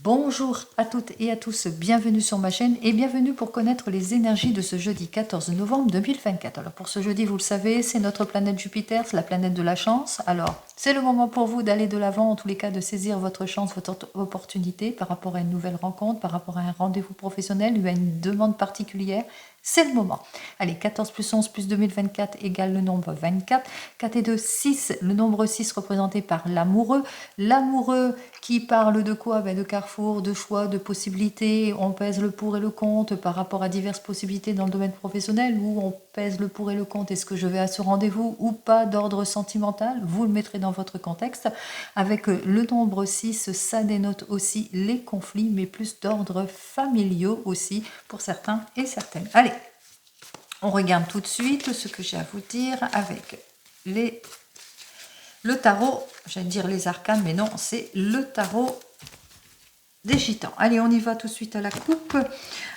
Bonjour à toutes et à tous, bienvenue sur ma chaîne et bienvenue pour connaître les énergies de ce jeudi 14 novembre 2024. Alors pour ce jeudi, vous le savez, c'est notre planète Jupiter, c'est la planète de la chance. Alors c'est le moment pour vous d'aller de l'avant, en tous les cas de saisir votre chance, votre opportunité par rapport à une nouvelle rencontre, par rapport à un rendez-vous professionnel ou à une demande particulière. C'est le moment. Allez, 14 plus 11 plus 2024 égale le nombre 24. 4 et 2, 6. Le nombre 6 représenté par l'amoureux. L'amoureux qui parle de quoi? De carrefour, de choix, de possibilités. On pèse le pour et le contre par rapport à diverses possibilités dans le domaine professionnel, où on pèse le pour et le contre. Est-ce que je vais à ce rendez-vous ou pas, d'ordre sentimental? Vous le mettrez dans votre contexte. Avec le nombre 6, ça dénote aussi les conflits, mais plus d'ordre familiaux aussi pour certains et certaines. Allez, on regarde tout de suite ce que j'ai à vous dire avec le tarot. J'allais dire les arcanes, mais non, c'est le tarot des gitans. Allez, on y va tout de suite à la coupe.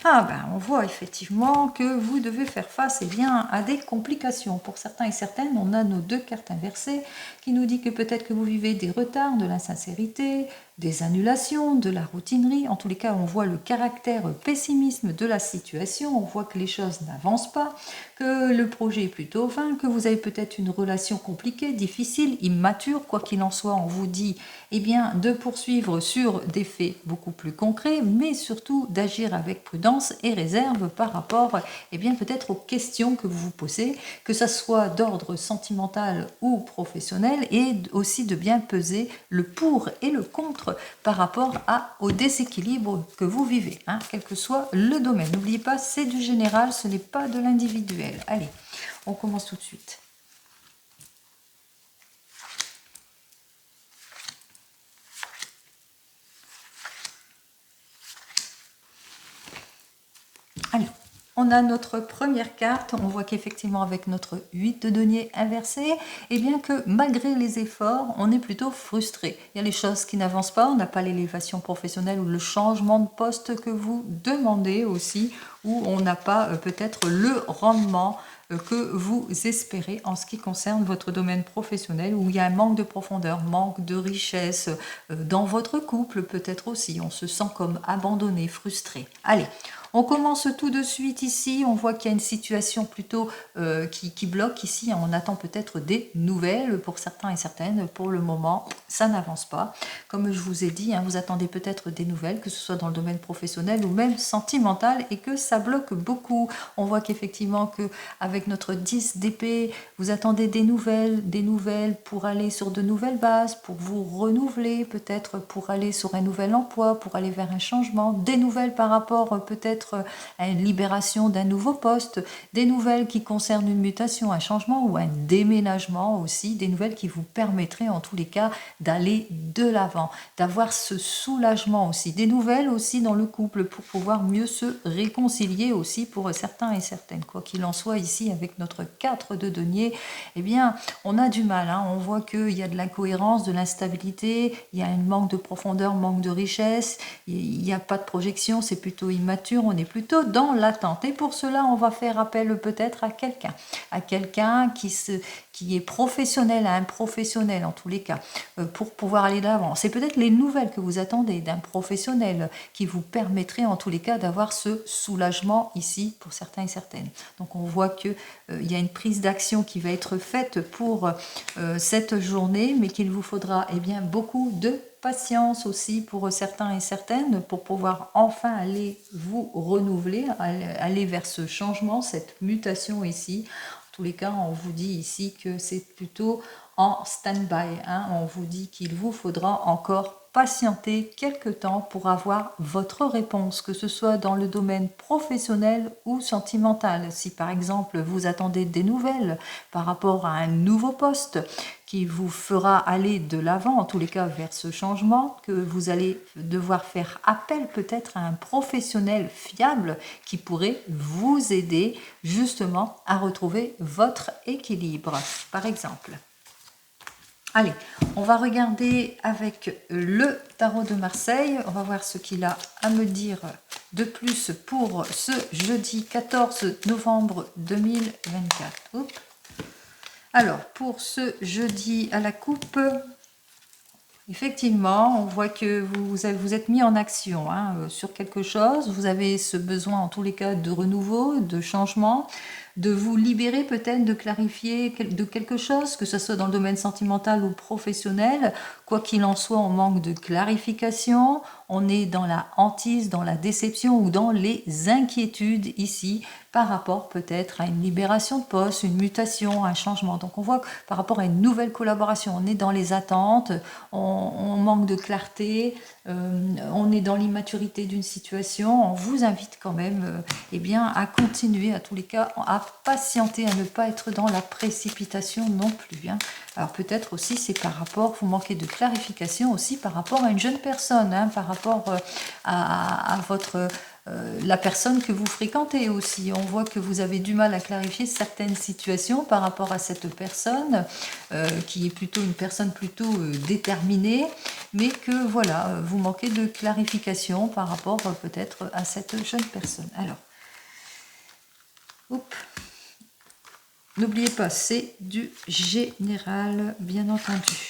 Ah ben, on voit effectivement que vous devez faire face à des complications. Pour certains et certaines, on a nos deux cartes inversées qui nous dit que peut-être que vous vivez des retards, de l'insincérité, des annulations, de la routinerie. En tous les cas, on voit le caractère pessimisme de la situation. On voit que les choses n'avancent pas, que le projet est plutôt vain, que vous avez peut-être une relation compliquée, difficile, immature. Quoi qu'il en soit, on vous dit de poursuivre sur des faits beaucoup plus concrets, mais surtout d'agir avec prudence et réserve par rapport peut-être aux questions que vous vous posez, que ce soit d'ordre sentimental ou professionnel, et aussi de bien peser le pour et le contre par rapport au déséquilibre que vous vivez, quel que soit le domaine. N'oubliez pas, c'est du général, ce n'est pas de l'individuel. Allez, on commence tout de suite. Alors, on a notre première carte, on voit qu'effectivement avec notre 8 de denier inversé, que malgré les efforts, on est plutôt frustré. Il y a les choses qui n'avancent pas, on n'a pas l'élévation professionnelle ou le changement de poste que vous demandez aussi, ou on n'a pas peut-être le rendement que vous espérez en ce qui concerne votre domaine professionnel, où il y a un manque de profondeur, manque de richesse, dans votre couple peut-être aussi, on se sent comme abandonné, frustré. Allez, on commence tout de suite ici, on voit qu'il y a une situation plutôt qui bloque ici, on attend peut-être des nouvelles pour certains et certaines. Pour le moment, ça n'avance pas. Comme je vous ai dit, vous attendez peut-être des nouvelles, que ce soit dans le domaine professionnel ou même sentimental, et que ça bloque beaucoup. On voit qu'effectivement avec notre 10 d'épée, vous attendez des nouvelles pour aller sur de nouvelles bases, pour vous renouveler, peut-être pour aller sur un nouvel emploi, pour aller vers un changement, des nouvelles par rapport peut-être à une libération d'un nouveau poste, des nouvelles qui concernent une mutation, un changement ou un déménagement aussi, des nouvelles qui vous permettraient en tous les cas d'aller de l'avant, d'avoir ce soulagement aussi, des nouvelles aussi dans le couple pour pouvoir mieux se réconcilier aussi pour certains et certaines. Quoi qu'il en soit, ici avec notre 4 de denier, on a du mal, on voit qu'il y a de l'incohérence, de l'instabilité, il y a un manque de profondeur, manque de richesse, il n'y a pas de projection, c'est plutôt immature, on est plutôt dans l'attente. Et pour cela, on va faire appel peut-être à quelqu'un qui est professionnel, à un professionnel en tous les cas, pour pouvoir aller de l'avant. C'est peut-être les nouvelles que vous attendez d'un professionnel qui vous permettrait en tous les cas d'avoir ce soulagement ici pour certains et certaines. Donc on voit qu'il y a une prise d'action qui va être faite pour cette journée, mais qu'il vous faudra beaucoup de patience aussi pour certains et certaines pour pouvoir enfin aller vous renouveler, aller vers ce changement, cette mutation ici. En tous les cas, on vous dit ici que c'est plutôt en stand-by. On vous dit qu'il vous faudra encore patienter quelques temps pour avoir votre réponse, que ce soit dans le domaine professionnel ou sentimental. Si par exemple vous attendez des nouvelles par rapport à un nouveau poste qui vous fera aller de l'avant, en tous les cas vers ce changement, que vous allez devoir faire appel peut-être à un professionnel fiable qui pourrait vous aider justement à retrouver votre équilibre, par exemple. Allez, on va regarder avec le tarot de Marseille. On va voir ce qu'il a à me dire de plus pour ce jeudi 14 novembre 2024. Oups. Alors, pour ce jeudi à la coupe, Effectivement, on voit que vous êtes mis en action hein, sur quelque chose. Vous avez ce besoin, en tous les cas, de renouveau, de changement, de vous libérer peut-être, de clarifier de quelque chose, que ce soit dans le domaine sentimental ou professionnel. Quoi qu'il en soit, on manque de clarification. On est dans la hantise, dans la déception ou dans les inquiétudes ici par rapport peut-être à une libération de poste, une mutation, un changement. Donc on voit que par rapport à une nouvelle collaboration, on est dans les attentes, on manque de clarté, on est dans l'immaturité d'une situation. On vous invite quand même eh bien, à continuer, à tous les cas, à patienter, à ne pas être dans la précipitation non plus. Hein. Alors peut-être aussi c'est par rapport, vous manquez de clarification aussi par rapport à une jeune personne, hein, par rapport à votre la personne que vous fréquentez aussi. On voit que vous avez du mal à clarifier certaines situations par rapport à cette personne qui est plutôt une personne plutôt déterminée, mais que voilà, vous manquez de clarification par rapport peut-être à cette jeune personne. Alors, n'oubliez pas, c'est du général, bien entendu.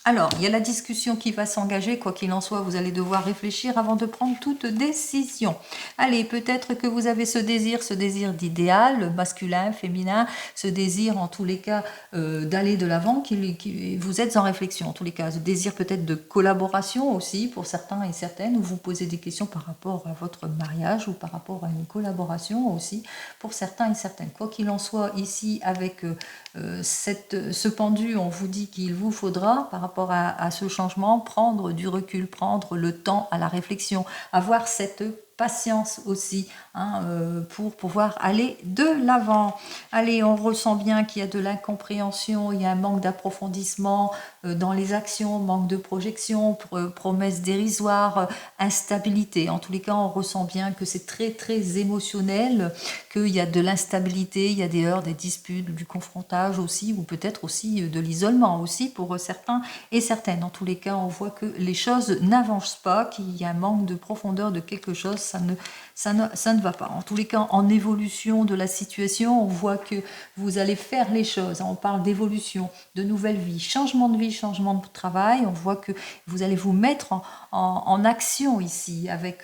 Alors, il y a la discussion qui va s'engager, quoi qu'il en soit, vous allez devoir réfléchir avant de prendre toute décision. Allez, peut-être que vous avez ce désir d'idéal, masculin, féminin, ce désir en tous les cas d'aller de l'avant, vous êtes en réflexion en tous les cas, ce désir peut-être de collaboration aussi pour certains et certaines, où vous posez des questions par rapport à votre mariage ou par rapport à une collaboration aussi pour certains et certaines. Quoi qu'il en soit, ici avec ce pendu, on vous dit qu'il vous faudra par rapport à ce changement prendre du recul, prendre le temps à la réflexion, avoir cette patience aussi hein, pour pouvoir aller de l'avant. Allez, on ressent bien qu'il y a de l'incompréhension, il y a un manque d'approfondissement dans les actions, manque de projection, promesses dérisoires, instabilité. En tous les cas, on ressent bien que c'est très très émotionnel, qu'il y a de l'instabilité, il y a des heurts, des disputes, du confrontage aussi, ou peut-être aussi de l'isolement aussi pour certains et certaines. Dans tous les cas, on voit que les choses n'avancent pas, qu'il y a un manque de profondeur de quelque chose, ça ne va pas. En tous les cas, en évolution de la situation, on voit que vous allez faire les choses. On parle d'évolution, de nouvelle vie, changement de travail. On voit que vous allez vous mettre en action ici avec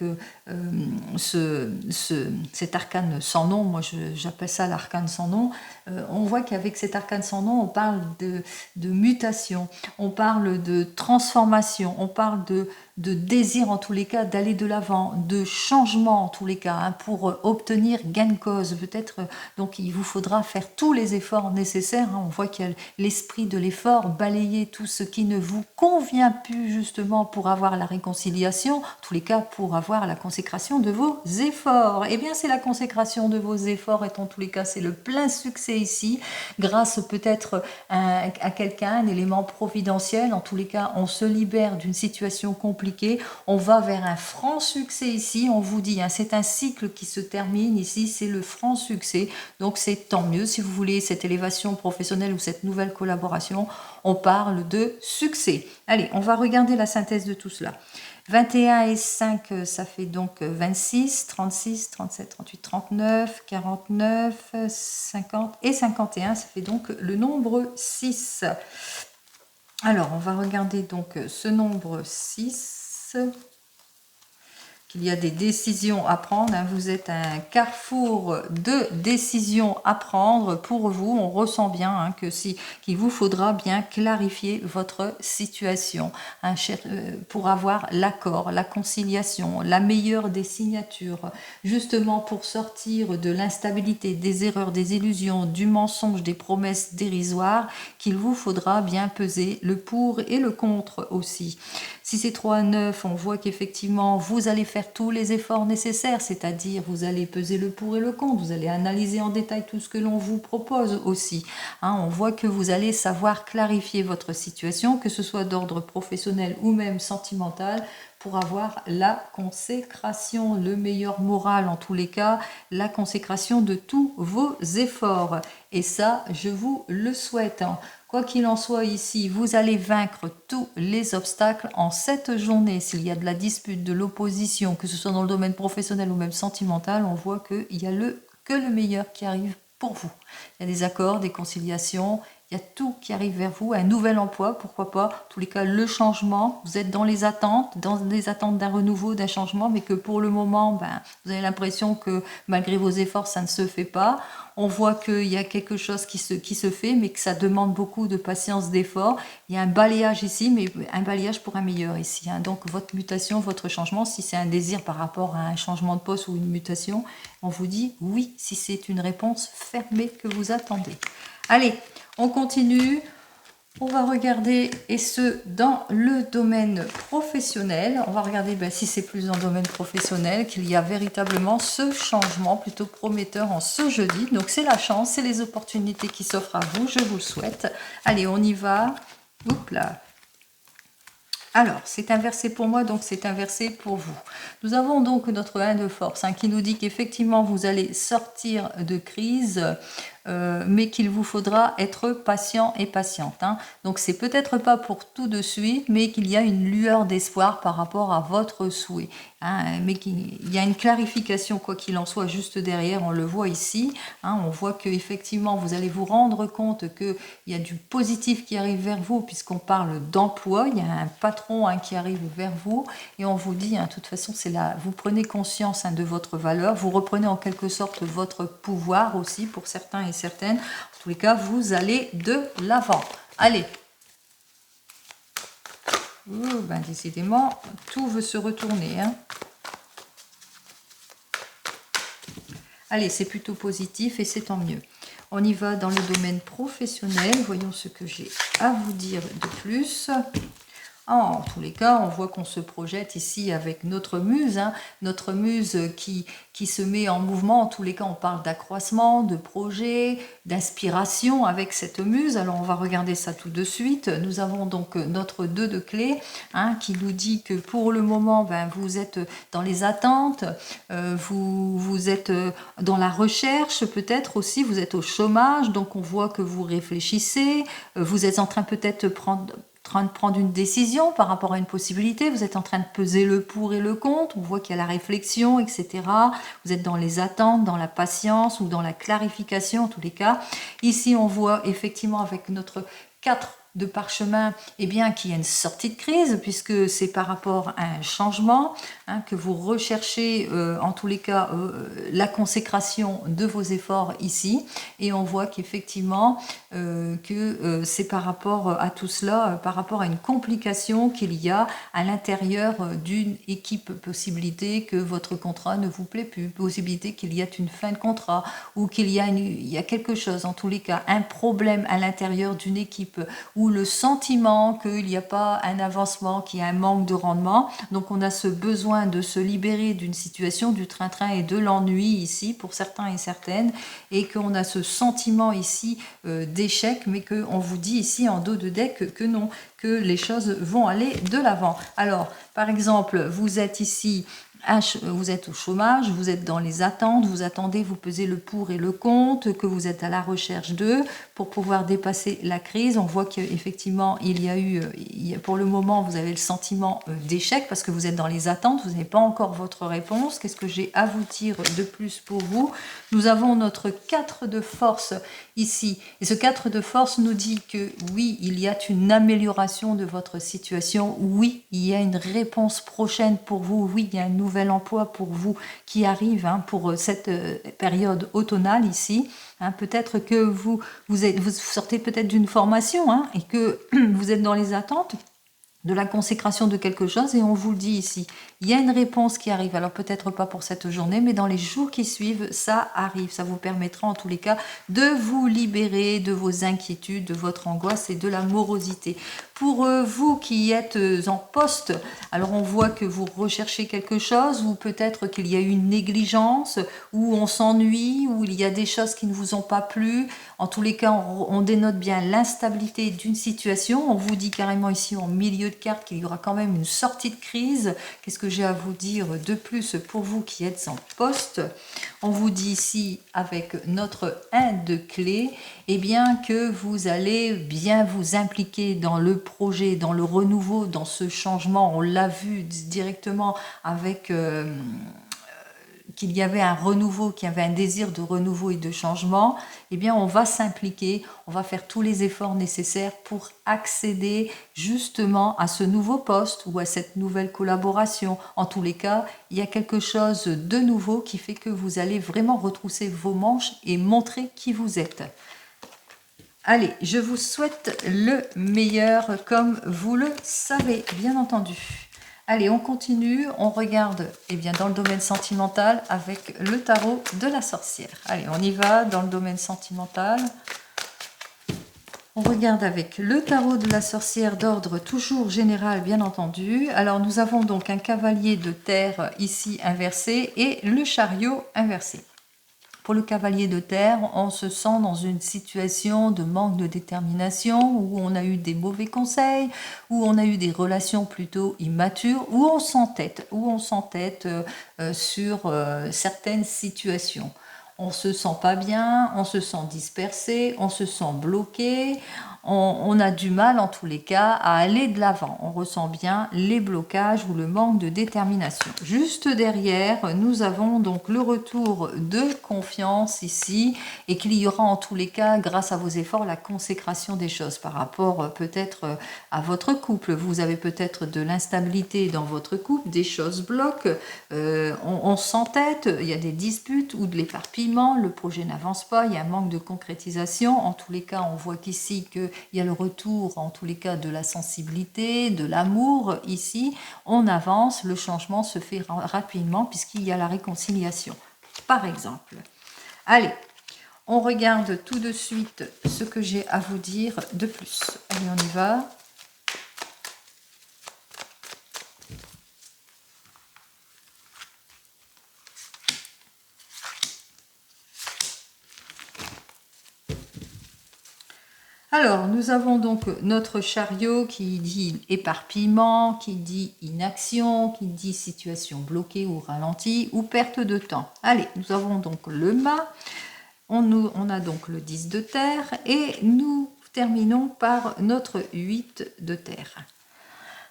cet arcane sans nom. Moi, j'appelle ça l'arcane sans nom. On voit qu'avec cet arcane sans nom, on parle de mutation, on parle de transformation, on parle de désir en tous les cas d'aller de l'avant, de changement en tous les cas, hein, pour obtenir gain de cause. Peut-être, donc il vous faudra faire tous les efforts nécessaires. Hein. On voit qu'il y a l'esprit de l'effort, balayer tout ce qui ne vous convient plus justement pour avoir la réconciliation, en tous les cas pour avoir la consécration de vos efforts. Eh bien c'est la consécration de vos efforts et en tous les cas c'est le plein succès ici, grâce peut-être à quelqu'un, un élément providentiel. En tous les cas on se libère d'une situation compliquée, on va vers un franc succès ici, on vous dit, hein, c'est un cycle qui se termine ici, c'est le franc succès, donc c'est tant mieux si vous voulez cette élévation professionnelle ou cette nouvelle collaboration, on parle de succès. Allez, on va regarder la synthèse de tout cela. 21 et 5, ça fait donc 26, 36, 37, 38, 39, 49, 50 et 51, ça fait donc le nombre 6. Alors, on va regarder donc ce nombre 6, qu'il y a des décisions à prendre. Hein. Vous êtes à un carrefour de décisions à prendre pour vous. On ressent bien hein, qu'il vous faudra bien clarifier votre situation hein, pour avoir l'accord, la conciliation, la meilleure des signatures, justement pour sortir de l'instabilité, des erreurs, des illusions, du mensonge, des promesses dérisoires, qu'il vous faudra bien peser le pour et le contre aussi. Si c'est 3 à 9, on voit qu'effectivement, vous allez faire tous les efforts nécessaires, c'est-à-dire vous allez peser le pour et le contre, vous allez analyser en détail tout ce que l'on vous propose aussi. Hein, on voit que vous allez savoir clarifier votre situation, que ce soit d'ordre professionnel ou même sentimental, pour avoir la consécration, le meilleur moral en tous les cas, la consécration de tous vos efforts. Et ça, je vous le souhaite. Hein. Quoi qu'il en soit ici, vous allez vaincre tous les obstacles en cette journée. S'il y a de la dispute, de l'opposition, que ce soit dans le domaine professionnel ou même sentimental, on voit qu'il y a que le meilleur qui arrive pour vous. Il y a des accords, des conciliations il y a tout qui arrive vers vous, un nouvel emploi, pourquoi pas, en tous les cas le changement, vous êtes dans les attentes d'un renouveau, d'un changement, mais que pour le moment, ben, vous avez l'impression que malgré vos efforts, ça ne se fait pas. On voit qu'il y a quelque chose qui se fait, mais que ça demande beaucoup de patience, d'effort. Il y a un balayage ici, mais un balayage pour un meilleur ici. Hein. Donc votre mutation, votre changement, si c'est un désir par rapport à un changement de poste ou une mutation, on vous dit oui, si c'est une réponse fermée que vous attendez. Allez, on continue. On va regarder, et ce, dans le domaine professionnel. On va regarder si c'est plus dans le domaine professionnel qu'il y a véritablement ce changement plutôt prometteur en ce jeudi. Donc c'est la chance, c'est les opportunités qui s'offrent à vous, je vous le souhaite. Allez, on y va. Oups là. Alors, c'est inversé pour moi, donc c'est inversé pour vous. Nous avons donc notre 1 de force qui nous dit qu'effectivement, vous allez sortir de crise, mais qu'il vous faudra être patient et patiente. Hein. Donc, c'est peut-être pas pour tout de suite, mais qu'il y a une lueur d'espoir par rapport à votre souhait. Hein, mais qu'il y a une clarification, quoi qu'il en soit, juste derrière, on le voit ici. Hein, on voit qu'effectivement, vous allez vous rendre compte qu'il y a du positif qui arrive vers vous, puisqu'on parle d'emploi, il y a un patron qui arrive vers vous, et on vous dit, de toute façon, c'est là, vous prenez conscience de votre valeur, vous reprenez en quelque sorte votre pouvoir aussi, pour certains et certaines. En tous les cas, vous allez de l'avant. Allez. Décidément, tout veut se retourner. Hein. Allez, c'est plutôt positif et c'est tant mieux. On y va dans le domaine professionnel. Voyons ce que j'ai à vous dire de plus. En tous les cas, on voit qu'on se projette ici avec notre muse, notre muse qui se met en mouvement. En tous les cas, on parle d'accroissement, de projet, d'inspiration avec cette muse. Alors, on va regarder ça tout de suite. Nous avons donc notre 2 de clé qui nous dit que pour le moment, vous êtes dans les attentes, vous êtes dans la recherche peut-être aussi, vous êtes au chômage, donc on voit que vous réfléchissez, vous êtes en train peut-être de prendre une décision par rapport à une possibilité, vous êtes en train de peser le pour et le contre, on voit qu'il y a la réflexion, etc. Vous êtes dans les attentes, dans la patience ou dans la clarification en tous les cas. Ici, on voit effectivement avec notre 4 de parchemin, qu'il y a une sortie de crise, puisque c'est par rapport à un changement que vous recherchez, en tous les cas, la consécration de vos efforts ici. Et on voit qu'effectivement, c'est par rapport à tout cela, par rapport à une complication qu'il y a à l'intérieur d'une équipe, possibilité que votre contrat ne vous plaît plus, possibilité qu'il y ait une fin de contrat, ou qu'il y a quelque chose, en tous les cas, un problème à l'intérieur d'une équipe, ou le sentiment qu'il n'y a pas un avancement, qu'il y a un manque de rendement. Donc on a ce besoin de se libérer d'une situation, du train-train et de l'ennui ici, pour certains et certaines, et qu'on a ce sentiment ici d'échec, mais qu'on vous dit ici en dos de deck que non, que les choses vont aller de l'avant. Alors, par exemple, vous êtes ici, vous êtes au chômage, vous êtes dans les attentes, vous attendez, vous pesez le pour et le contre, que vous êtes à la recherche d'eux pour pouvoir dépasser la crise. On voit qu'effectivement, il y a eu, pour le moment, vous avez le sentiment d'échec parce que vous êtes dans les attentes, vous n'avez pas encore votre réponse. Qu'est-ce que j'ai à vous dire de plus pour vous? Nous avons notre 4 de force ici. Et ce 4 de force nous dit que oui, il y a une amélioration de votre situation. Oui, il y a une réponse prochaine pour vous. Oui, il y a un nouvel emploi pour vous qui arrive pour cette période automnale ici. Peut-être que vous sortez peut-être d'une formation et que vous êtes dans les attentes de la consécration de quelque chose, et on vous le dit ici, il y a une réponse qui arrive, alors peut-être pas pour cette journée, mais dans les jours qui suivent, ça arrive, ça vous permettra en tous les cas de vous libérer de vos inquiétudes, de votre angoisse et de la morosité. Pour vous qui êtes en poste, alors on voit que vous recherchez quelque chose, ou peut-être qu'il y a eu une négligence, ou on s'ennuie, ou il y a des choses qui ne vous ont pas plu. En tous les cas, on dénote bien l'instabilité d'une situation. On vous dit carrément ici en milieu de carte qu'il y aura quand même une sortie de crise. Qu'est-ce que j'ai à vous dire de plus pour vous qui êtes en poste? On vous dit ici avec notre 1 de clé, que vous allez bien vous impliquer dans le projet, dans le renouveau, dans ce changement. On l'a vu directement avec qu'il y avait un renouveau, qu'il y avait un désir de renouveau et de changement, eh bien on va s'impliquer, on va faire tous les efforts nécessaires pour accéder justement à ce nouveau poste ou à cette nouvelle collaboration. En tous les cas, il y a quelque chose de nouveau qui fait que vous allez vraiment retrousser vos manches et montrer qui vous êtes. Allez, je vous souhaite le meilleur comme vous le savez, bien entendu. Allez, on continue, on regarde bien, dans le domaine sentimental avec le tarot de la sorcière. Allez, on y va dans le domaine sentimental. On regarde avec le tarot de la sorcière d'ordre toujours général, bien entendu. Alors, nous avons donc un cavalier de terre ici inversé et le chariot inversé. Pour le cavalier de terre, on se sent dans une situation de manque de détermination, où on a eu des mauvais conseils, où on a eu des relations plutôt immatures, où on s'entête sur certaines situations. On se sent pas bien, on se sent dispersé, on se sent bloqué, on a du mal en tous les cas à aller de l'avant. On ressent bien les blocages ou le manque de détermination. Juste derrière, nous avons donc le retour de confiance ici et qu'il y aura en tous les cas, grâce à vos efforts, la consécration des choses par rapport peut-être à votre couple. Vous avez peut-être de l'instabilité dans votre couple, des choses bloquent, on s'entête, il y a des disputes ou de l'éparpillement, le projet n'avance pas, il y a un manque de concrétisation. En tous les cas, on voit qu'ici qu'il y a le retour, en tous les cas, de la sensibilité, de l'amour. Ici, on avance, le changement se fait rapidement puisqu'il y a la réconciliation, par exemple. Allez, on regarde tout de suite ce que j'ai à vous dire de plus. Allez, on y va. Alors, nous avons donc notre chariot qui dit éparpillement, qui dit inaction, qui dit situation bloquée ou ralentie ou perte de temps. Allez, nous avons donc le mât, on a donc le 10 de terre et nous terminons par notre 8 de terre.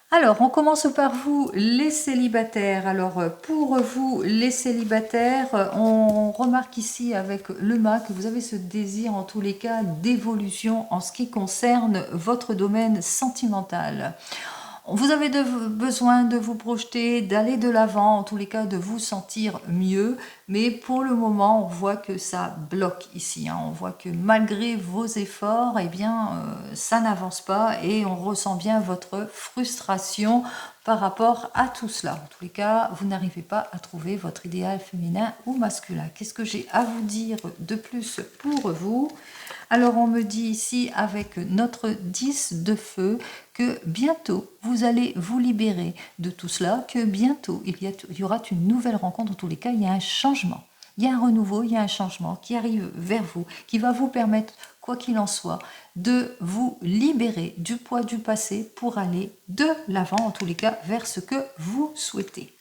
Alors, on commence par vous, les célibataires. Alors, pour vous, les célibataires, on remarque ici avec le mât que vous avez ce désir, en tous les cas, d'évolution en ce qui concerne votre domaine sentimental. Vous avez besoin de vous projeter, d'aller de l'avant, en tous les cas de vous sentir mieux, mais pour le moment on voit que ça bloque ici, on voit que malgré vos efforts, eh bien ça n'avance pas et on ressent bien votre frustration par rapport à tout cela. En tous les cas, vous n'arrivez pas à trouver votre idéal féminin ou masculin. Qu'est-ce que j'ai à vous dire de plus pour vous ? Alors on me dit ici avec notre 10 de feu que bientôt vous allez vous libérer de tout cela, que bientôt il y aura une nouvelle rencontre. En tous les cas, il y a un changement, il y a un renouveau, il y a un changement qui arrive vers vous, qui va vous permettre, quoi qu'il en soit, de vous libérer du poids du passé pour aller de l'avant, en tous les cas, vers ce que vous souhaitez.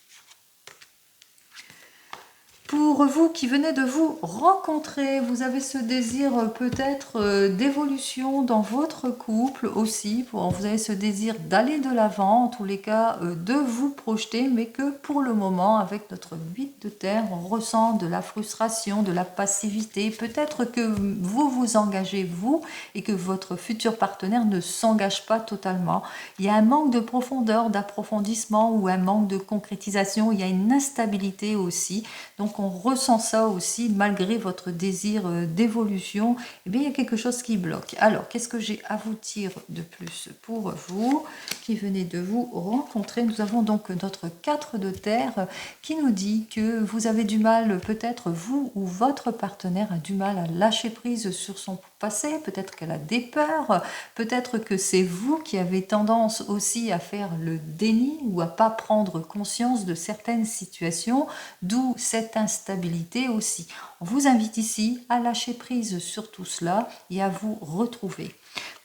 Pour vous qui venez de vous rencontrer, vous avez ce désir peut-être d'évolution dans votre couple aussi. Vous avez ce désir d'aller de l'avant, en tous les cas de vous projeter, mais que pour le moment, avec notre 8 de terre, on ressent de la frustration, de la passivité. Peut-être que vous vous engagez, vous, et que votre futur partenaire ne s'engage pas totalement. Il y a un manque de profondeur, d'approfondissement ou un manque de concrétisation. Il y a une instabilité aussi. Donc, on ressent ça aussi, malgré votre désir d'évolution, eh bien, il y a quelque chose qui bloque. Alors, qu'est-ce que j'ai à vous dire de plus pour vous qui venez de vous rencontrer? Nous avons donc notre 4 de terre qui nous dit que vous avez du mal, peut-être vous ou votre partenaire a du mal à lâcher prise sur son passé, peut-être qu'elle a des peurs, peut-être que c'est vous qui avez tendance aussi à faire le déni ou à pas prendre conscience de certaines situations, d'où cette instabilité aussi. On vous invite ici à lâcher prise sur tout cela et à vous retrouver.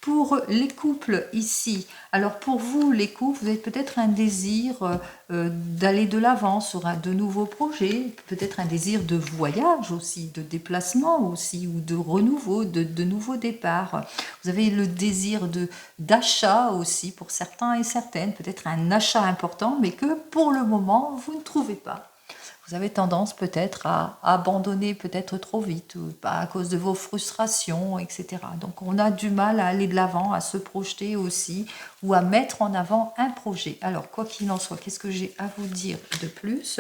Pour les couples ici, alors pour vous les couples, vous avez peut-être un désir d'aller de l'avant sur de nouveaux projets, peut-être un désir de voyage aussi, de déplacement aussi, ou de renouveau, de nouveaux départs. Vous avez le désir d'achat aussi pour certains et certaines, peut-être un achat important, mais que pour le moment, vous ne trouvez pas. Vous avez tendance peut-être à abandonner peut-être trop vite, ou à cause de vos frustrations, etc. Donc on a du mal à aller de l'avant, à se projeter aussi, ou à mettre en avant un projet. Alors quoi qu'il en soit, qu'est-ce que j'ai à vous dire de plus?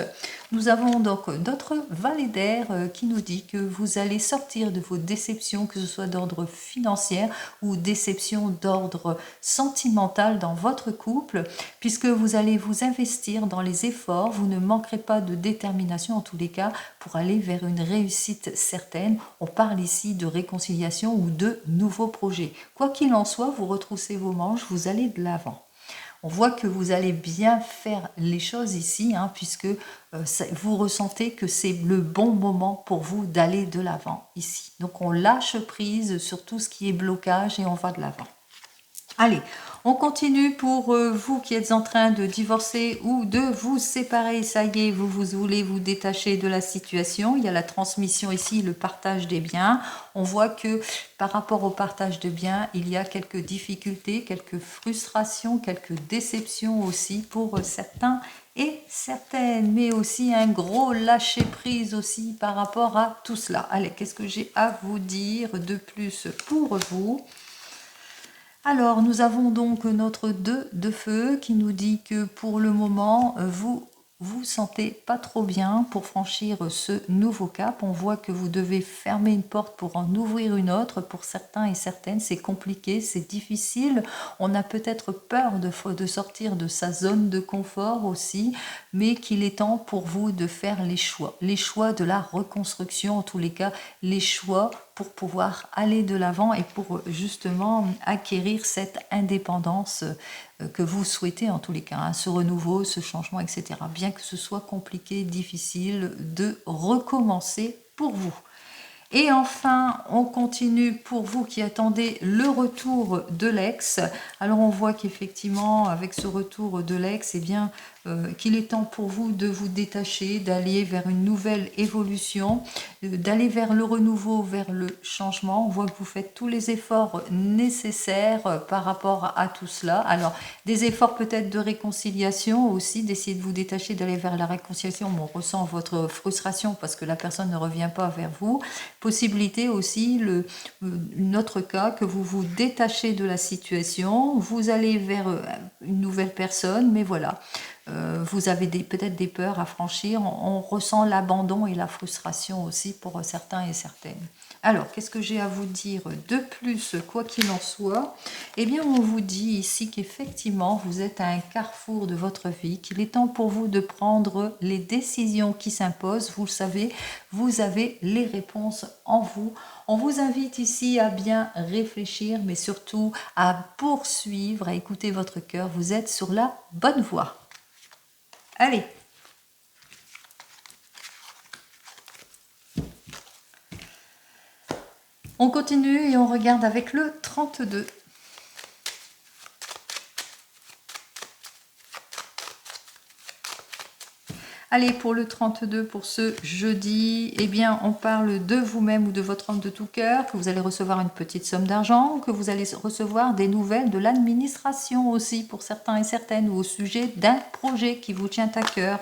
Nous avons donc notre valet d'air qui nous dit que vous allez sortir de vos déceptions, que ce soit d'ordre financier ou déception d'ordre sentimental dans votre couple, puisque vous allez vous investir dans les efforts, vous ne manquerez pas de détermination en tous les cas pour aller vers une réussite certaine. On parle ici de réconciliation ou de nouveaux projets. Quoi qu'il en soit, vous retroussez vos manches, vous allez de l'avant. On voit que vous allez bien faire les choses ici, puisque vous ressentez que c'est le bon moment pour vous d'aller de l'avant ici. Donc on lâche prise sur tout ce qui est blocage et on va de l'avant. Allez, on continue pour vous qui êtes en train de divorcer ou de vous séparer. Ça y est, vous voulez vous détacher de la situation. Il y a la transmission ici, le partage des biens. On voit que par rapport au partage de biens, il y a quelques difficultés, quelques frustrations, quelques déceptions aussi pour certains et certaines, mais aussi un gros lâcher prise aussi par rapport à tout cela. Allez, qu'est-ce que j'ai à vous dire de plus pour vous ? Alors, nous avons donc notre 2 de feu qui nous dit que pour le moment, vous sentez pas trop bien pour franchir ce nouveau cap. On voit que vous devez fermer une porte pour en ouvrir une autre. Pour certains et certaines, c'est compliqué, c'est difficile. On a peut-être peur de sortir de sa zone de confort aussi, mais qu'il est temps pour vous de faire les choix de la reconstruction, en tous les cas, les choix pour pouvoir aller de l'avant et pour justement acquérir cette indépendance que vous souhaitez en tous les cas, ce renouveau, ce changement, etc. Bien que ce soit compliqué, difficile de recommencer pour vous. Et enfin, on continue pour vous qui attendez le retour de l'ex. Alors on voit qu'effectivement, avec ce retour de l'ex, bien, qu'il est temps pour vous de vous détacher, d'aller vers une nouvelle évolution, d'aller vers le renouveau, vers le changement. On voit que vous faites tous les efforts nécessaires par rapport à tout cela. Alors, des efforts peut-être de réconciliation aussi, d'essayer de vous détacher, d'aller vers la réconciliation. On ressent votre frustration parce que la personne ne revient pas vers vous. Possibilité aussi, un autre cas, que vous vous détachez de la situation, vous allez vers une nouvelle personne, mais voilà. Vous avez peut-être des peurs à franchir, on ressent l'abandon et la frustration aussi pour certains et certaines. Alors, qu'est-ce que j'ai à vous dire de plus, quoi qu'il en soit? Eh bien, on vous dit ici qu'effectivement, vous êtes à un carrefour de votre vie, qu'il est temps pour vous de prendre les décisions qui s'imposent. Vous le savez, vous avez les réponses en vous. On vous invite ici à bien réfléchir, mais surtout à poursuivre, à écouter votre cœur. Vous êtes sur la bonne voie. Allez. On continue et on regarde avec le 32. Allez, pour le 32, pour ce jeudi, eh bien, on parle de vous-même ou de votre homme de tout cœur, que vous allez recevoir une petite somme d'argent, que vous allez recevoir des nouvelles de l'administration aussi pour certains et certaines, ou au sujet d'un projet qui vous tient à cœur,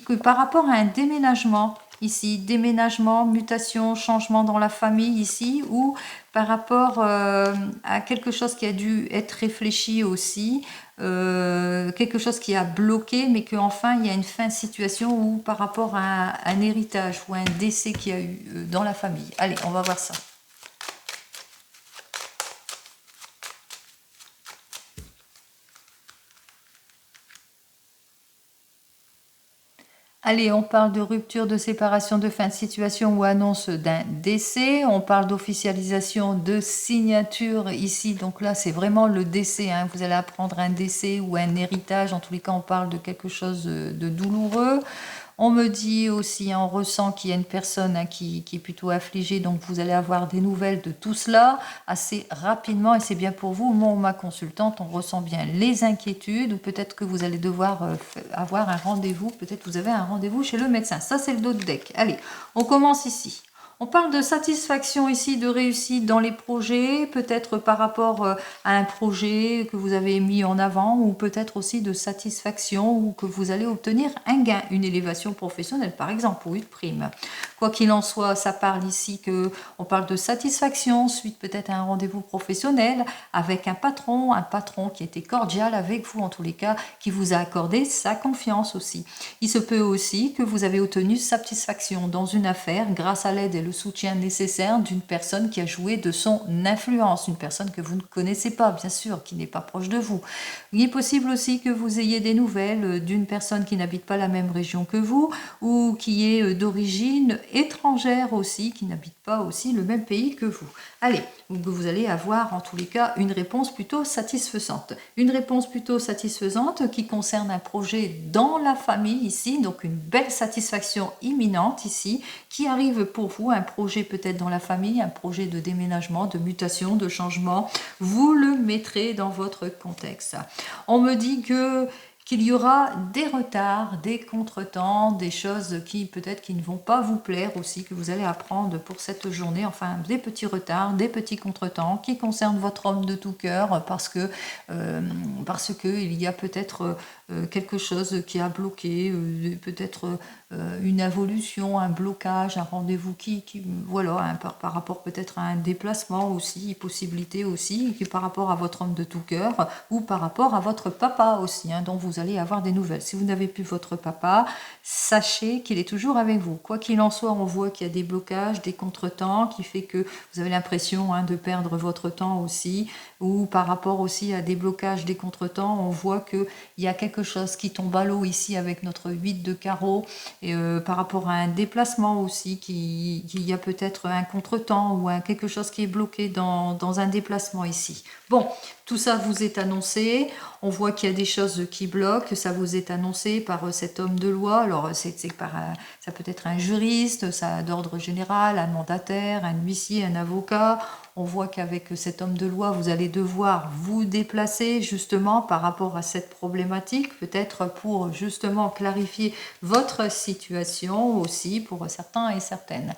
que par rapport à un déménagement, ici, déménagement, mutation, changement dans la famille ici, ou par rapport à quelque chose qui a dû être réfléchi aussi, quelque chose qui a bloqué, mais qu'enfin il y a une fin de situation ou par rapport à un héritage ou un décès qu'il y a eu dans la famille. Allez, on va voir ça. Allez, on parle de rupture, de séparation, de fin de situation ou annonce d'un décès. On parle d'officialisation, de signature ici. Donc là, c'est vraiment le décès. Vous allez apprendre un décès ou un héritage. En tous les cas, on parle de quelque chose de douloureux. On me dit aussi, on ressent qu'il y a une personne qui est plutôt affligée, donc vous allez avoir des nouvelles de tout cela assez rapidement et c'est bien pour vous. Moi, ma consultante, on ressent bien les inquiétudes ou peut-être que vous allez devoir avoir un rendez-vous, peut-être vous avez un rendez-vous chez le médecin. Ça, c'est le dos de deck. Allez, on commence ici. On parle de satisfaction ici, de réussite dans les projets, peut-être par rapport à un projet que vous avez mis en avant, ou peut-être aussi de satisfaction, ou que vous allez obtenir un gain, une élévation professionnelle par exemple, ou une prime. Quoi qu'il en soit, ça parle ici que on parle de satisfaction, suite peut-être à un rendez-vous professionnel avec un patron qui était cordial avec vous en tous les cas, qui vous a accordé sa confiance aussi. Il se peut aussi que vous avez obtenu satisfaction dans une affaire grâce à l'aide et le soutien nécessaire d'une personne qui a joué de son influence, une personne que vous ne connaissez pas, bien sûr, qui n'est pas proche de vous. Il est possible aussi que vous ayez des nouvelles d'une personne qui n'habite pas la même région que vous ou qui est d'origine étrangère aussi, qui n'habite pas aussi le même pays que vous. Allez, vous allez avoir en tous les cas une réponse plutôt satisfaisante. Une réponse plutôt satisfaisante qui concerne un projet dans la famille ici, donc une belle satisfaction imminente ici, qui arrive pour vous, un projet peut-être dans la famille, un projet de déménagement, de mutation, de changement, vous le mettrez dans votre contexte. On me dit qu'il y aura des retards, des contretemps, des choses qui peut-être qui ne vont pas vous plaire aussi, que vous allez apprendre pour cette journée, enfin des petits retards, des petits contretemps qui concernent votre homme de tout cœur parce que il y a peut-être quelque chose qui a bloqué, peut-être une involution, un blocage, un rendez-vous voilà, par rapport peut-être à un déplacement aussi, possibilité aussi, qui par rapport à votre homme de tout cœur ou par rapport à votre papa aussi, dont vous allez avoir des nouvelles. Si vous n'avez plus votre papa, sachez qu'il est toujours avec vous. Quoi qu'il en soit, on voit qu'il y a des blocages, des contretemps qui fait que vous avez l'impression de perdre votre temps aussi, ou par rapport aussi à des blocages, des contretemps, on voit qu'il y a quelque chose qui tombe à l'eau ici avec notre 8 de carreau, et par rapport à un déplacement aussi, qu'il y a peut-être un contretemps ou quelque chose qui est bloqué dans un déplacement ici. Bon, tout ça vous est annoncé, on voit qu'il y a des choses qui bloquent, ça vous est annoncé par cet homme de loi, alors ça peut être un juriste, ça d'ordre général, un mandataire, un huissier, un avocat. On voit qu'avec cet homme de loi, vous allez devoir vous déplacer justement par rapport à cette problématique, peut-être pour justement clarifier votre situation aussi pour certains et certaines.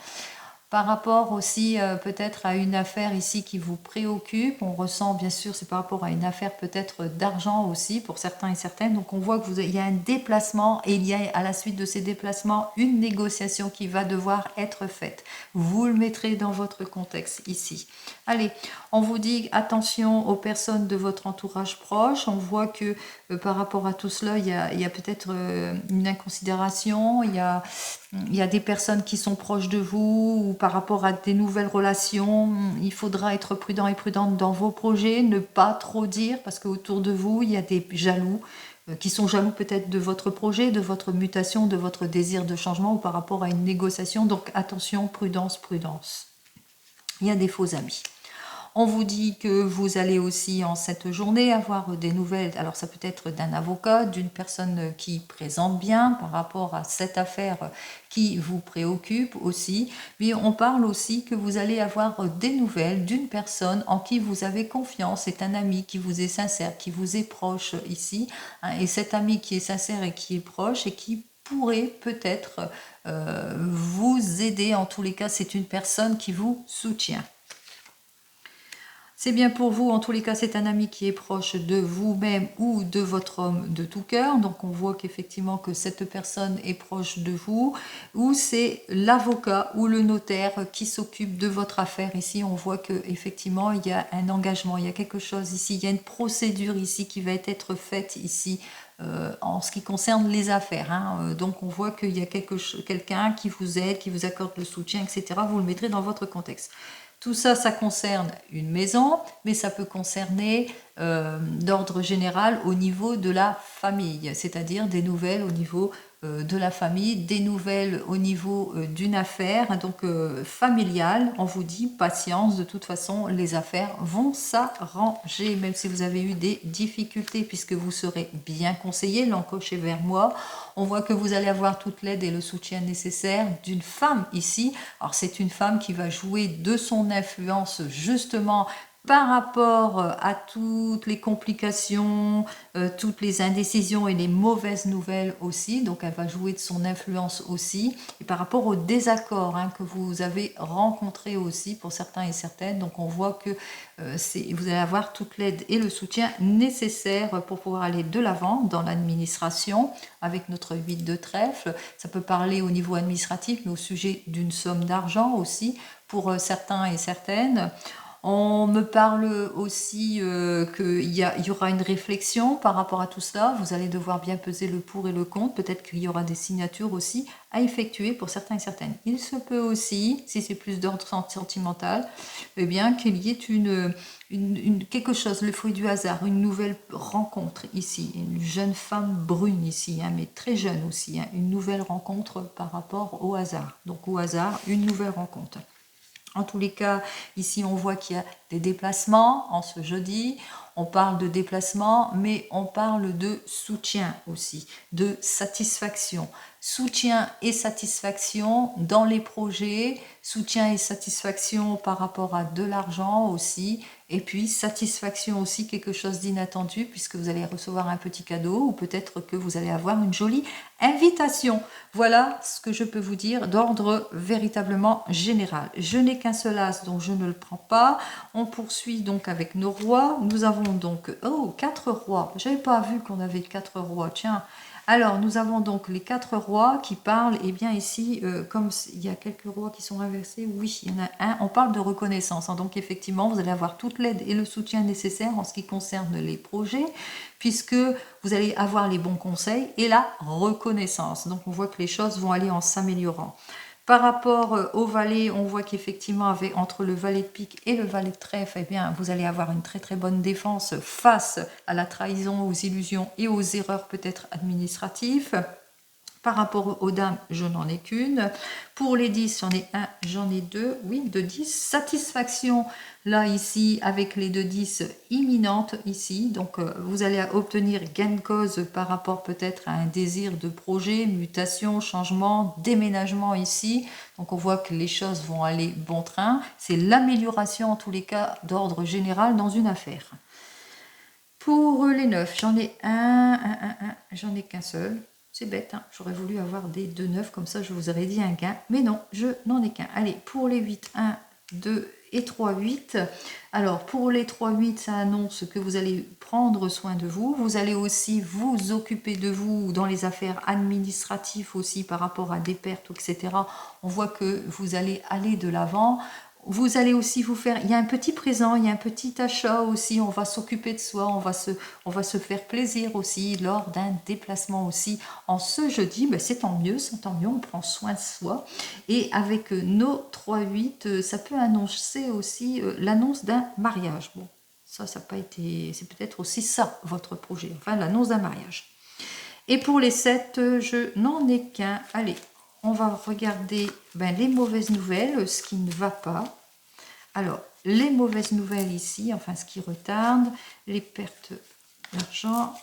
Par rapport aussi peut-être à une affaire ici qui vous préoccupe, on ressent bien sûr c'est par rapport à une affaire peut-être d'argent aussi pour certains et certaines, donc on voit qu'il y a un déplacement et il y a à la suite de ces déplacements une négociation qui va devoir être faite. Vous le mettrez dans votre contexte ici. Allez, on vous dit attention aux personnes de votre entourage proche, on voit que par rapport à tout cela, il y a peut-être une inconsidération, il y a des personnes qui sont proches de vous ou par rapport à des nouvelles relations, il faudra être prudent et prudente dans vos projets, ne pas trop dire parce qu'autour de vous, il y a des jaloux qui sont jaloux peut-être de votre projet, de votre mutation, de votre désir de changement ou par rapport à une négociation. Donc attention, prudence, prudence. Il y a des faux amis. On vous dit que vous allez aussi en cette journée avoir des nouvelles, alors ça peut être d'un avocat, d'une personne qui présente bien par rapport à cette affaire qui vous préoccupe aussi, mais on parle aussi que vous allez avoir des nouvelles d'une personne en qui vous avez confiance, c'est un ami qui vous est sincère, qui vous est proche ici, et cet ami qui est sincère et qui est proche et qui pourrait peut-être vous aider, en tous les cas c'est une personne qui vous soutient. C'est bien pour vous, en tous les cas, c'est un ami qui est proche de vous-même ou de votre homme de tout cœur. Donc, on voit qu'effectivement que cette personne est proche de vous. Ou c'est l'avocat ou le notaire qui s'occupe de votre affaire. Ici, on voit qu'effectivement, il y a un engagement, il y a quelque chose ici, il y a une procédure ici qui va être faite ici. En ce qui concerne les affaires. Donc on voit qu'il y a quelqu'un qui vous aide, qui vous accorde le soutien, etc. Vous le mettrez dans votre contexte. Tout ça, ça concerne une maison, mais ça peut concerner d'ordre général au niveau de la famille, c'est-à-dire des nouvelles au niveau de la famille, des nouvelles au niveau d'une affaire, donc familiale. On vous dit patience, de toute façon les affaires vont s'arranger, même si vous avez eu des difficultés, puisque vous serez bien conseillé, l'encoche est vers moi. On voit que vous allez avoir toute l'aide et le soutien nécessaire d'une femme ici. Alors c'est une femme qui va jouer de son influence justement Par rapport à toutes les complications, toutes les indécisions et les mauvaises nouvelles aussi, donc elle va jouer de son influence aussi, et par rapport aux désaccords que vous avez rencontrés aussi pour certains et certaines, donc on voit que vous allez avoir toute l'aide et le soutien nécessaire pour pouvoir aller de l'avant dans l'administration avec notre 8 de trèfle. Ça peut parler au niveau administratif, mais au sujet d'une somme d'argent aussi pour certains et certaines. On me parle aussi qu'il y aura une réflexion par rapport à tout cela. Vous allez devoir bien peser le pour et le contre. Peut-être qu'il y aura des signatures aussi à effectuer pour certains et certaines. Il se peut aussi, si c'est plus d'ordre sentimental, eh bien qu'il y ait quelque chose, le fruit du hasard, une nouvelle rencontre ici, une jeune femme brune ici, mais très jeune aussi, une nouvelle rencontre par rapport au hasard. Donc au hasard, une nouvelle rencontre. En tous les cas, ici on voit qu'il y a des déplacements en ce jeudi. On parle de déplacement, mais on parle de soutien aussi, de satisfaction. Soutien et satisfaction dans les projets, soutien et satisfaction par rapport à de l'argent aussi, et puis satisfaction aussi, quelque chose d'inattendu, puisque vous allez recevoir un petit cadeau, ou peut-être que vous allez avoir une jolie invitation. Voilà ce que je peux vous dire d'ordre véritablement général. Je n'ai qu'un seul as, donc je ne le prends pas. On poursuit donc avec nos rois. Nous avons donc 4 rois. Je n'avais pas vu qu'on avait 4 rois. Tiens. Alors, nous avons donc les 4 rois qui parlent, et bien ici, comme il y a quelques rois qui sont inversés, oui, il y en a un, on parle de reconnaissance. Donc, effectivement, vous allez avoir toute l'aide et le soutien nécessaire en ce qui concerne les projets, puisque vous allez avoir les bons conseils et la reconnaissance. Donc, on voit que les choses vont aller en s'améliorant. Par rapport au valet, on voit qu'effectivement, entre le valet de pique et le valet de trèfle, eh bien, vous allez avoir une très très bonne défense face à la trahison, aux illusions et aux erreurs peut-être administratives. Par rapport aux dames, je n'en ai qu'une. Pour les 10, j'en ai un, j'en ai deux. Oui, de 10. Satisfaction, là, ici, avec les 2-10 imminentes, ici. Donc, vous allez obtenir gain de cause par rapport peut-être à un désir de projet, mutation, changement, déménagement ici. Donc, on voit que les choses vont aller bon train. C'est l'amélioration, en tous les cas, d'ordre général dans une affaire. Pour les 9, j'en ai j'en ai qu'un seul. C'est bête, j'aurais voulu avoir des 2 9, comme ça je vous aurais dit un gain. Mais non, je n'en ai qu'un. Allez, pour les 8, 1, 2 et 3, 8. Alors, pour les 3, 8, ça annonce que vous allez prendre soin de vous. Vous allez aussi vous occuper de vous dans les affaires administratives aussi par rapport à des pertes, etc. On voit que vous allez aller de l'avant. Vous allez aussi vous faire, il y a un petit présent, il y a un petit achat aussi, on va s'occuper de soi, on va se faire plaisir aussi lors d'un déplacement aussi. En ce jeudi, c'est tant mieux, on prend soin de soi. Et avec nos 3-8, ça peut annoncer aussi l'annonce d'un mariage. Bon, ça n'a pas été, c'est peut-être aussi ça, votre projet, enfin l'annonce d'un mariage. Et pour les 7, je n'en ai qu'un. Allez, on va regarder les mauvaises nouvelles, ce qui ne va pas. Alors, les mauvaises nouvelles ici, enfin ce qui retarde, les pertes d'argent,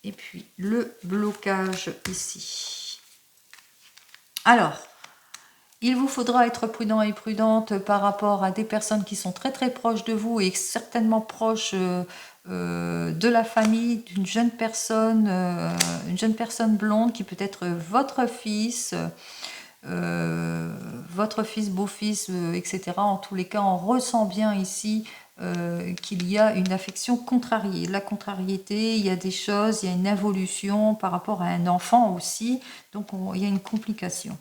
et puis le blocage ici. Alors, il vous faudra être prudent et prudente par rapport à des personnes qui sont très très proches de vous et certainement proches de la famille, d'une jeune personne, une jeune personne blonde qui peut être votre fils, beau-fils, etc. En tous les cas, on ressent bien ici qu'il y a une affection contrariée. La contrariété, il y a des choses, il y a une évolution par rapport à un enfant aussi, donc il y a une complication.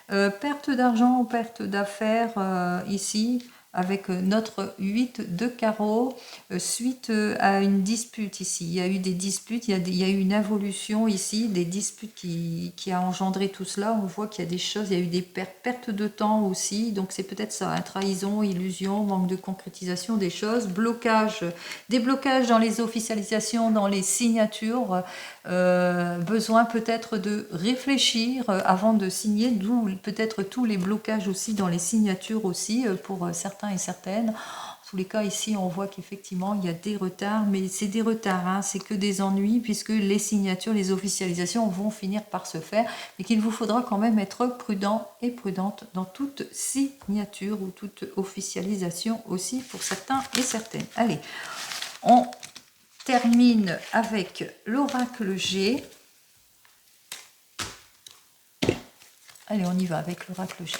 Perte d'argent ou perte d'affaires ici, avec notre 8 de carreau, suite à une dispute ici. Il y a eu des disputes, il y a eu une évolution ici, des disputes qui a engendré tout cela. On voit qu'il y a des choses, il y a eu des pertes de temps aussi, donc c'est peut-être ça, trahison, illusion, manque de concrétisation des choses, blocage, des blocages dans les officialisations, dans les signatures, besoin peut-être de réfléchir avant de signer, d'où peut-être tous les blocages aussi dans les signatures aussi pour certains et certaines. tous les cas, ici, on voit qu'effectivement, il y a des retards, mais c'est des retards, hein, c'est que des ennuis, puisque les signatures, les officialisations vont finir par se faire, mais qu'il vous faudra quand même être prudent et prudente dans toute signature ou toute officialisation aussi pour certains et certaines. Allez, on termine avec l'oracle G. Allez, on y va avec l'oracle G.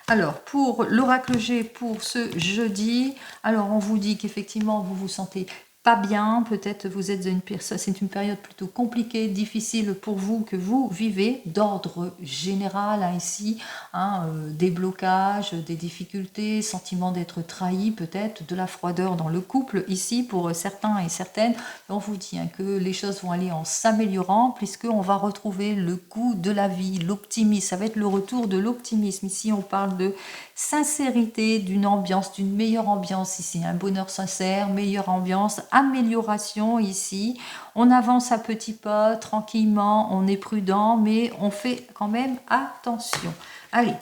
Alors, pour l'oracle G, pour ce jeudi, alors on vous dit qu'effectivement, vous vous sentez pas bien, peut-être vous êtes une personne, c'est une période plutôt compliquée, difficile pour vous que vous vivez, d'ordre général, hein, ici, hein, des blocages, des difficultés, sentiment d'être trahi peut-être, de la froideur dans le couple, ici, pour certains et certaines, on vous dit hein, que les choses vont aller en s'améliorant, puisqu'on va retrouver le goût de la vie, l'optimisme, ça va être le retour de l'optimisme, ici on parle de sincérité, d'une ambiance, d'une meilleure ambiance ici, un bonheur sincère, meilleure ambiance, amélioration ici. On avance à petits pas, tranquillement, on est prudent, mais on fait quand même attention. Allez.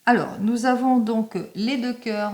Alors, nous avons donc les deux cœurs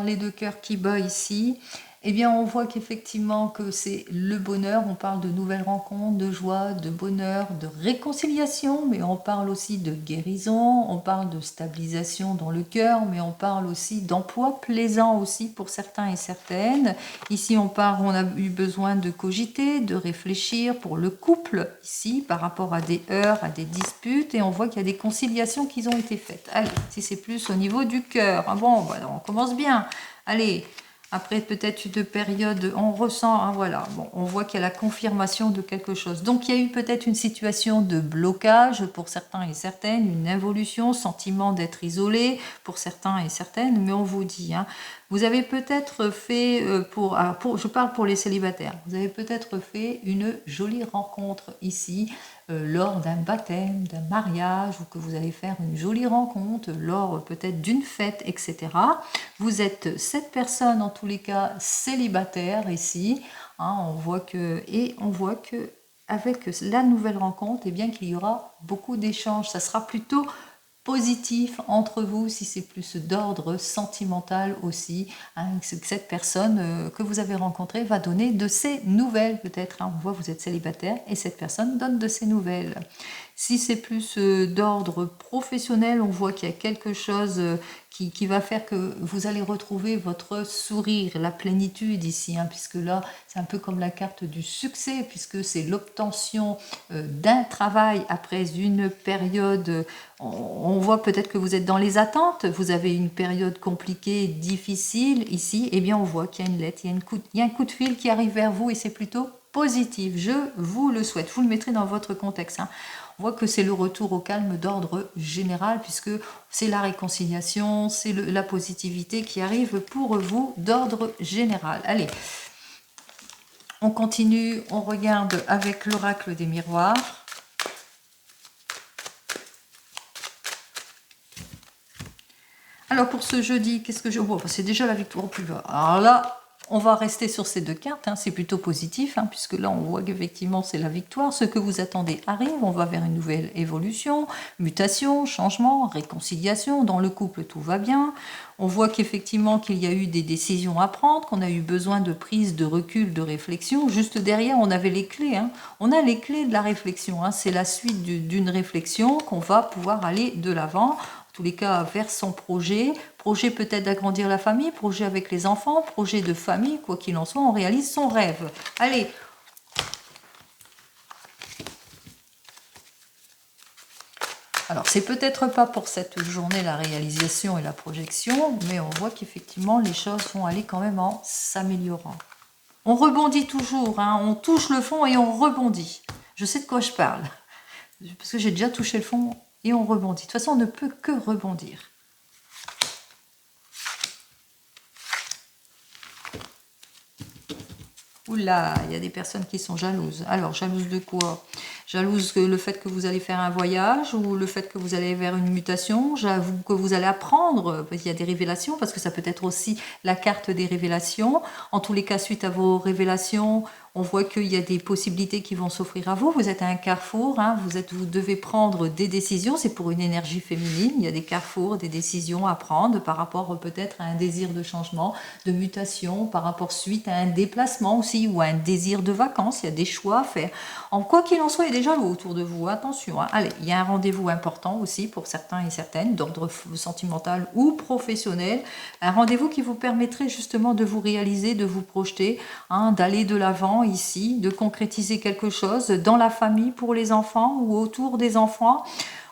qui battent ici. Eh bien, on voit qu'effectivement que c'est le bonheur. On parle de nouvelles rencontres, de joie, de bonheur, de réconciliation, mais on parle aussi de guérison, on parle de stabilisation dans le cœur, mais on parle aussi d'emploi plaisant aussi pour certains et certaines. Ici, on a eu besoin de cogiter, de réfléchir pour le couple, ici, par rapport à des heurts, à des disputes, et on voit qu'il y a des conciliations qui ont été faites. Allez, si c'est plus au niveau du cœur, ah bon, voilà, on commence bien. Allez. Après peut-être une période, on ressent, hein, voilà, bon, on voit qu'il y a la confirmation de quelque chose. Donc il y a eu peut-être une situation de blocage pour certains et certaines, une involution, sentiment d'être isolé pour certains et certaines, mais on vous dit, hein, vous avez peut-être fait, je parle pour les célibataires, vous avez peut-être fait une jolie rencontre ici, lors d'un baptême, d'un mariage, ou que vous allez faire une jolie rencontre lors peut-être d'une fête, etc. Vous êtes 7 personnes en tous les cas célibataires ici, hein, on voit que avec la nouvelle rencontre, eh bien qu'il y aura beaucoup d'échanges, ça sera plutôt positif entre vous, si c'est plus d'ordre sentimental aussi, hein, que cette personne que vous avez rencontrée va donner de ses nouvelles peut-être, hein, on voit que vous êtes célibataire et cette personne donne de ses nouvelles. Si c'est plus d'ordre professionnel, on voit qu'il y a quelque chose qui va faire que vous allez retrouver votre sourire, la plénitude ici, hein, puisque là, c'est un peu comme la carte du succès, puisque c'est l'obtention d'un travail après une période, on voit peut-être que vous êtes dans les attentes, vous avez une période compliquée, difficile ici, et bien on voit qu'il y a une lettre, il y a un coup de fil qui arrive vers vous et c'est plutôt positif, je vous le souhaite, vous le mettrez dans votre contexte, hein. On voit que c'est le retour au calme d'ordre général, puisque c'est la réconciliation, c'est la positivité qui arrive pour vous d'ordre général. Allez, on continue, on regarde avec l'oracle des miroirs. Alors pour ce jeudi, qu'est-ce que je vois? C'est déjà la victoire au plus bas. Alors là, on va rester sur ces deux cartes, hein, c'est plutôt positif, hein, puisque là on voit qu'effectivement c'est la victoire, ce que vous attendez arrive, on va vers une nouvelle évolution, mutation, changement, réconciliation, dans le couple tout va bien, on voit qu'effectivement qu'il y a eu des décisions à prendre, qu'on a eu besoin de prise de recul, de réflexion, juste derrière on avait les clés, hein. On a les clés de la réflexion, hein. C'est la suite d'une réflexion qu'on va pouvoir aller de l'avant, tous les cas vers son projet peut-être d'agrandir la famille, projet avec les enfants, projet de famille, quoi qu'il en soit, on réalise son rêve. Allez. Alors, c'est peut-être pas pour cette journée la réalisation et la projection, mais on voit qu'effectivement, les choses vont aller quand même en s'améliorant. On rebondit toujours, hein, on touche le fond et on rebondit. Je sais de quoi je parle, parce que j'ai déjà touché le fond et on rebondit. De toute façon, on ne peut que rebondir. Oula, il y a des personnes qui sont jalouses. Alors, jalouses de quoi? Jalouse que le fait que vous allez faire un voyage ou le fait que vous allez vers une mutation. J'avoue que vous allez apprendre, il y a des révélations, parce que ça peut être aussi la carte des révélations. En tous les cas, suite à vos révélations, on voit qu'il y a des possibilités qui vont s'offrir à vous. Vous êtes à un carrefour, hein, vous devez prendre des décisions. C'est pour une énergie féminine. Il y a des carrefours, des décisions à prendre par rapport peut-être à un désir de changement, de mutation, par rapport suite à un déplacement aussi ou à un désir de vacances. Il y a des choix à faire. En quoi qu'il en soit, il y a des jaloux autour de vous. Attention, hein. Allez, il y a un rendez-vous important aussi pour certains et certaines, d'ordre sentimental ou professionnel. Un rendez-vous qui vous permettrait justement de vous réaliser, de vous projeter, hein, d'aller de l'avant ici, de concrétiser quelque chose dans la famille, pour les enfants ou autour des enfants.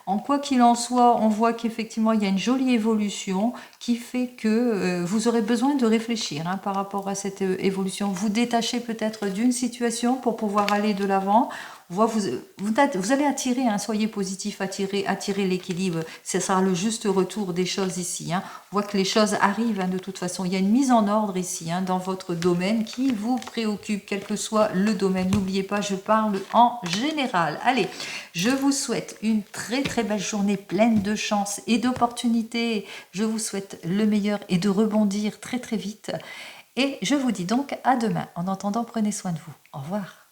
En quoi qu'il en soit, on voit qu'effectivement, il y a une jolie évolution qui fait que vous aurez besoin de réfléchir, hein, par rapport à cette évolution. Vous détachez peut-être d'une situation pour pouvoir aller de l'avant. Vous allez attirer, hein, soyez positif, attirer l'équilibre. Ce sera le juste retour des choses ici, hein. On voit que les choses arrivent, hein, de toute façon. Il y a une mise en ordre ici, hein, dans votre domaine qui vous préoccupe, quel que soit le domaine. N'oubliez pas, je parle en général. Allez, je vous souhaite une très très belle journée pleine de chance et d'opportunités. Je vous souhaite le meilleur et de rebondir très très vite. Et je vous dis donc à demain. En attendant, prenez soin de vous. Au revoir.